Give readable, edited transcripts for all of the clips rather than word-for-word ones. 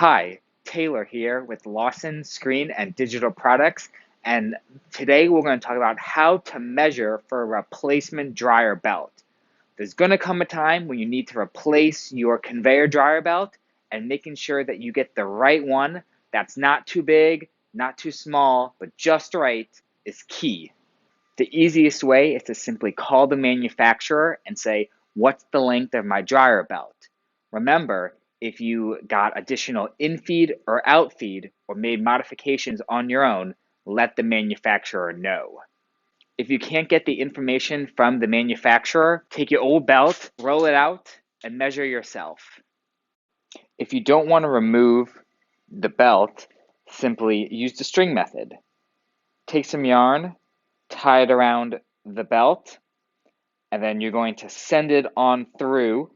Hi, Taylor here with Lawson Screen and Digital Products, and today we're going to talk about how to measure for a replacement dryer belt. There's going to come a time when you need to replace your conveyor dryer belt, and making sure that you get the right one that's not too big, not too small, but just right is key. The easiest way is to simply call the manufacturer and say, what's the length of my dryer belt? Remember, if you got additional in-feed or out-feed or made modifications on your own, let the manufacturer know. If you can't get the information from the manufacturer, take your old belt, roll it out, and measure yourself. If you don't want to remove the belt, simply use the string method. Take some yarn, tie it around the belt, and then you're going to send it on through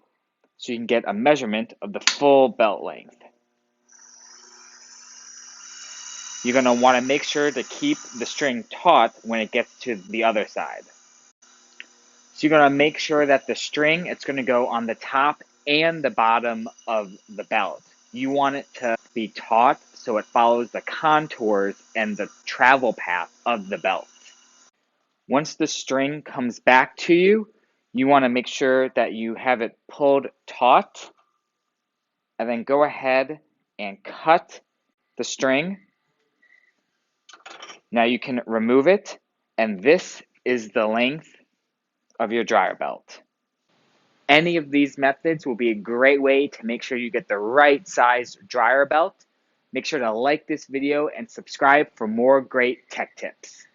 so you can get a measurement of the full belt length. You're going to want to make sure to keep the string taut when it gets to the other side. So you're going to make sure that the string, it's going to go on the top and the bottom of the belt. You want it to be taut so it follows the contours and the travel path of the belt. Once the string comes back to you, you want to make sure that you have it pulled taut, and then go ahead and cut the string. Now you can remove it, and this is the length of your dryer belt. Any of these methods will be a great way to make sure you get the right size dryer belt. Make sure to like this video and subscribe for more great tech tips.